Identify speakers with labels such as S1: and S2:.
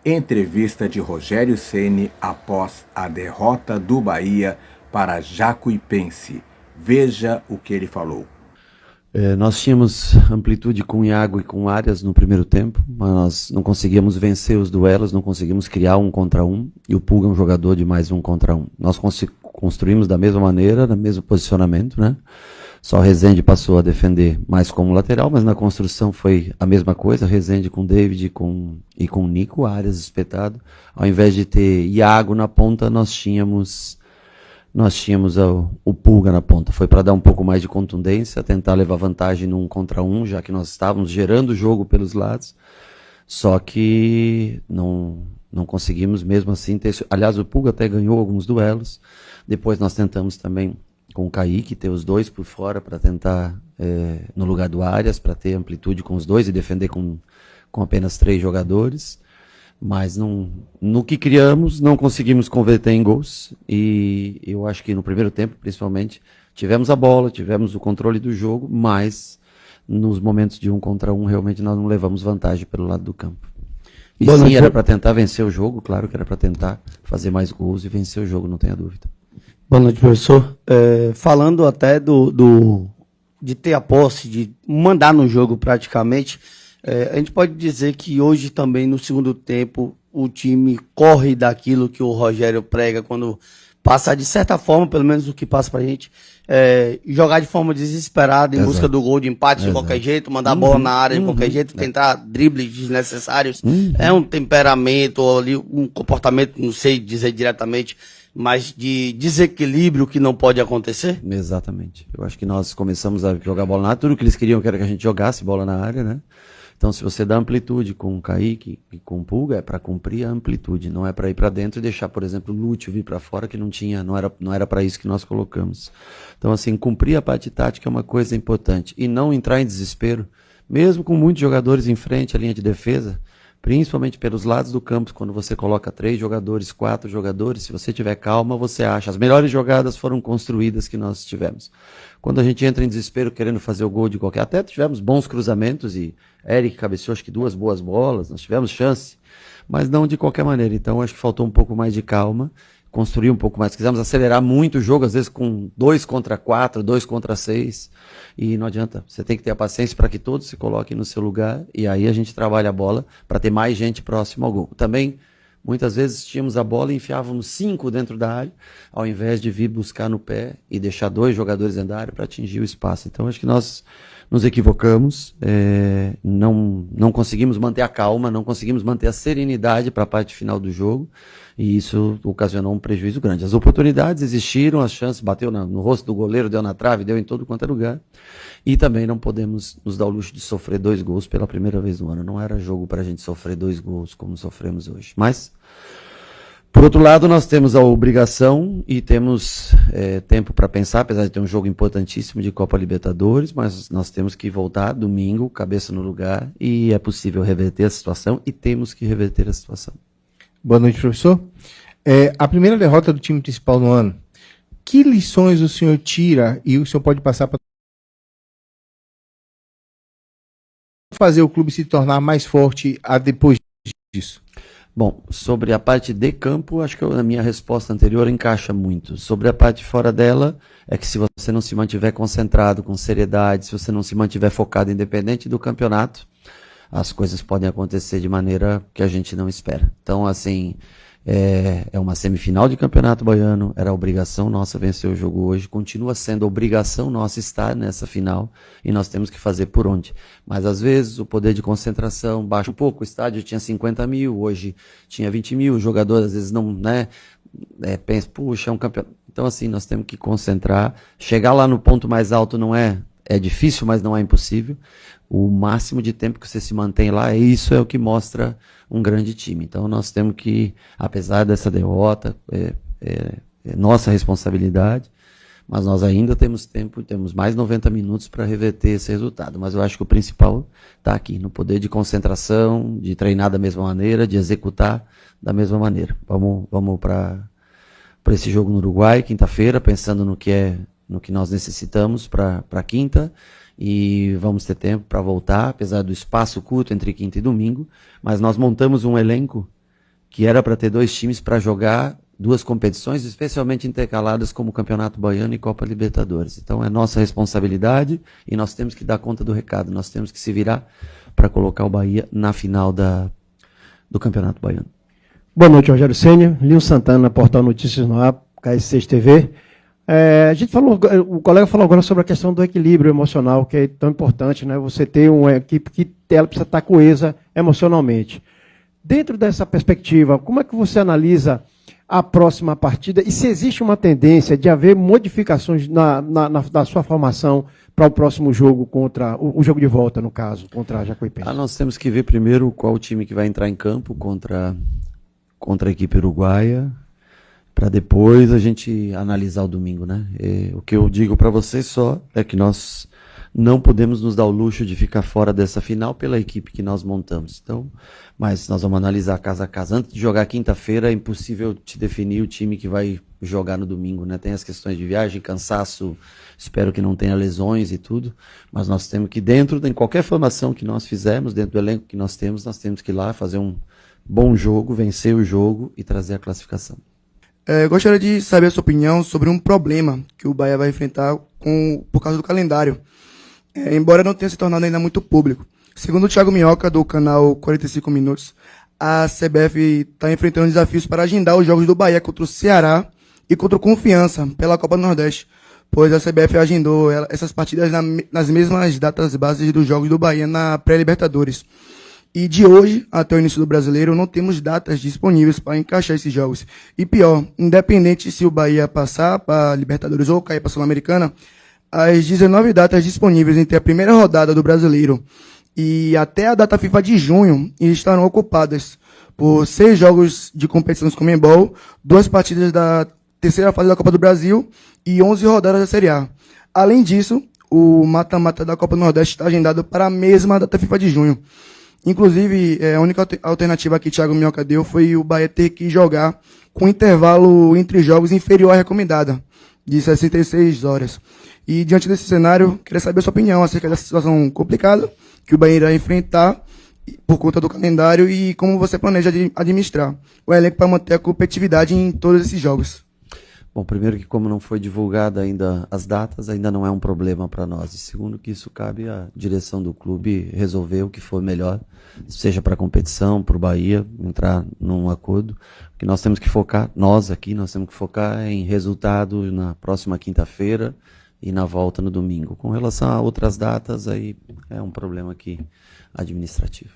S1: Entrevista de Rogério Ceni após a derrota do Bahia para Jacuipense. Veja o que ele falou.
S2: Nós tínhamos amplitude com Iago e com Arias no primeiro tempo, mas nós não conseguíamos vencer os duelos, não conseguimos criar 1 contra 1, e o Pulga é um jogador de mais 1 contra 1. Nós construímos da mesma maneira, no mesmo posicionamento, né? Só Rezende passou a defender mais como lateral, mas na construção foi a mesma coisa, Rezende com David e com Nico, Arias espetado. Ao invés de ter Iago na ponta, nós tínhamos o Pulga na ponta. Foi para dar um pouco mais de contundência, tentar levar vantagem no 1 contra 1, já que nós estávamos gerando o jogo pelos lados. Só que não conseguimos mesmo assim ter... Aliás, o Pulga até ganhou alguns duelos. Depois nós tentamos também com o Kaique ter os dois por fora para tentar, no lugar do Arias, para ter amplitude com os dois e defender com apenas 3 jogadores. Mas no que criamos, não conseguimos converter em gols. E eu acho que no primeiro tempo, principalmente, tivemos a bola, tivemos o controle do jogo, mas nos momentos de 1 contra 1, realmente nós não levamos vantagem pelo lado do campo. E sim, era para tentar vencer o jogo, claro que era para tentar fazer mais gols e vencer o jogo, não tenha dúvida.
S3: Boa noite, professor. Falando até de ter a posse, de mandar no jogo praticamente, a gente pode dizer que hoje também, no segundo tempo, o time corre daquilo que o Rogério prega quando passa, de certa forma, pelo menos o que passa pra gente, jogar de forma desesperada em busca do gol de empate de qualquer jeito, mandar a bola na área de qualquer jeito, tentar dribles desnecessários. É um temperamento ali, um comportamento, não sei dizer diretamente, mas de desequilíbrio que não pode acontecer?
S2: Exatamente. Eu acho que nós começamos a jogar bola na área, tudo que eles queriam que era que a gente jogasse bola na área, né? Então, se você dá amplitude com o Kaique e com o Pulga, é para cumprir a amplitude, não é para ir para dentro e deixar, por exemplo, o Lúcio vir para fora, que não era para isso que nós colocamos. Então, assim, cumprir a parte tática é uma coisa importante. E não entrar em desespero, mesmo com muitos jogadores em frente à linha de defesa, principalmente pelos lados do campo, quando você coloca 3 jogadores, 4 jogadores, se você tiver calma, você acha. As melhores jogadas foram construídas que nós tivemos. Quando a gente entra em desespero querendo fazer o gol de qualquer... Até tivemos bons cruzamentos e Eric cabeceou acho que 2 boas bolas, nós tivemos chance, mas não de qualquer maneira. Então acho que faltou um pouco mais de calma, construir um pouco mais. Quisemos acelerar muito o jogo, às vezes com 2 contra 4, 2 contra 6, e não adianta. Você tem que ter a paciência para que todos se coloquem no seu lugar, e aí a gente trabalha a bola para ter mais gente próxima ao gol. Também, muitas vezes tínhamos a bola e enfiávamos 5 dentro da área, ao invés de vir buscar no pé e deixar 2 jogadores dentro da área para atingir o espaço. Então acho que nós nos equivocamos, não conseguimos manter a calma, não conseguimos manter a serenidade para a parte final do jogo, e isso ocasionou um prejuízo grande. As oportunidades existiram, as chances, bateu no rosto do goleiro, deu na trave, deu em todo quanto é lugar, e também não podemos nos dar o luxo de sofrer 2 gols pela primeira vez no ano. Não era jogo para a gente sofrer 2 gols como sofremos hoje. Mas, por outro lado, nós temos a obrigação e temos tempo para pensar, apesar de ter um jogo importantíssimo de Copa Libertadores, mas nós temos que voltar domingo, cabeça no lugar, e é possível reverter a situação e temos que reverter a situação.
S4: Boa noite, professor. A primeira derrota do time principal no ano, que lições o senhor tira e o senhor pode passar para fazer o clube se tornar mais forte depois disso?
S2: Bom, sobre a parte de campo, acho que a minha resposta anterior encaixa muito. Sobre a parte fora dela, é que se você não se mantiver concentrado, com seriedade, se você não se mantiver focado, independente do campeonato, as coisas podem acontecer de maneira que a gente não espera. Então, assim, é uma semifinal de campeonato baiano, era obrigação nossa vencer o jogo hoje, continua sendo obrigação nossa estar nessa final, e nós temos que fazer por onde. Mas às vezes o poder de concentração baixa um pouco, o estádio tinha 50 mil, hoje tinha 20 mil, o jogador às vezes não, pensa, puxa, é um campeonato. Então assim, nós temos que concentrar, chegar lá no ponto mais alto não é difícil, mas não é impossível. O máximo de tempo que você se mantém lá, isso é o que mostra um grande time. Então nós temos que, apesar dessa derrota, nossa responsabilidade, mas nós ainda temos tempo, temos mais 90 minutos para reverter esse resultado. Mas eu acho que o principal está aqui, no poder de concentração, de treinar da mesma maneira, de executar da mesma maneira. Vamos para esse jogo no Uruguai, quinta-feira, pensando no que nós necessitamos para quinta, e vamos ter tempo para voltar, apesar do espaço curto entre quinta e domingo, mas nós montamos um elenco que era para ter 2 times para jogar 2 competições, especialmente intercaladas como o Campeonato Baiano e Copa Libertadores. Então é nossa responsabilidade e nós temos que dar conta do recado, nós temos que se virar para colocar o Bahia na final do Campeonato Baiano.
S5: Boa noite, Rogério Ceni, Linho Santana, Portal Notícias no Ar, KS6 TV. A gente falou, o colega falou agora sobre a questão do equilíbrio emocional, que é tão importante, né? Você ter uma equipe que ela precisa estar coesa emocionalmente. Dentro dessa perspectiva, como é que você analisa a próxima partida e se existe uma tendência de haver modificações na sua formação para o próximo jogo contra o jogo de volta, no caso, contra a Jacuipense?
S2: Nós temos que ver primeiro qual o time que vai entrar em campo contra a equipe uruguaia, para depois a gente analisar o domingo, né? O que eu digo para vocês só é que nós não podemos nos dar o luxo de ficar fora dessa final pela equipe que nós montamos. Então, mas nós vamos analisar casa a casa. Antes de jogar quinta-feira, é impossível te definir o time que vai jogar no domingo, né? Tem as questões de viagem, cansaço, espero que não tenha lesões e tudo, mas nós temos que, em qualquer formação que nós fizermos, dentro do elenco que nós temos que ir lá fazer um bom jogo, vencer o jogo e trazer a classificação.
S6: Gostaria de saber a sua opinião sobre um problema que o Bahia vai enfrentar por causa do calendário. Embora não tenha se tornado ainda muito público. Segundo o Thiago Minhoca, do canal 45 Minutos, a CBF está enfrentando desafios para agendar os jogos do Bahia contra o Ceará e contra o Confiança pela Copa do Nordeste, pois a CBF agendou essas partidas nas mesmas datas bases dos jogos do Bahia na pré-Libertadores. E de hoje até o início do Brasileiro não temos datas disponíveis para encaixar esses jogos. E pior, independente se o Bahia passar para a Libertadores ou cair para a Sul-Americana, as 19 datas disponíveis entre a primeira rodada do Brasileiro e até a data FIFA de junho estarão ocupadas por 6 jogos de competições com Conmebol, 2 partidas da terceira fase da Copa do Brasil e 11 rodadas da Série A. Além disso, o mata-mata da Copa do Nordeste está agendado para a mesma data FIFA de junho. Inclusive, a única alternativa que o Thiago Minhoca deu foi o Bahia ter que jogar com intervalo entre jogos inferior à recomendada, de 66 horas. E diante desse cenário, queria saber a sua opinião acerca dessa situação complicada que o Bahia irá enfrentar por conta do calendário e como você planeja administrar o elenco para manter a competitividade em todos esses jogos.
S2: Bom, primeiro que como não foi divulgada ainda as datas, ainda não é um problema para nós. E segundo que isso cabe à direção do clube resolver o que for melhor, seja para a competição, para o Bahia, entrar num acordo. O que nós temos que focar, nós temos que focar em resultado na próxima quinta-feira e na volta no domingo. Com relação a outras datas, aí é um problema aqui administrativo.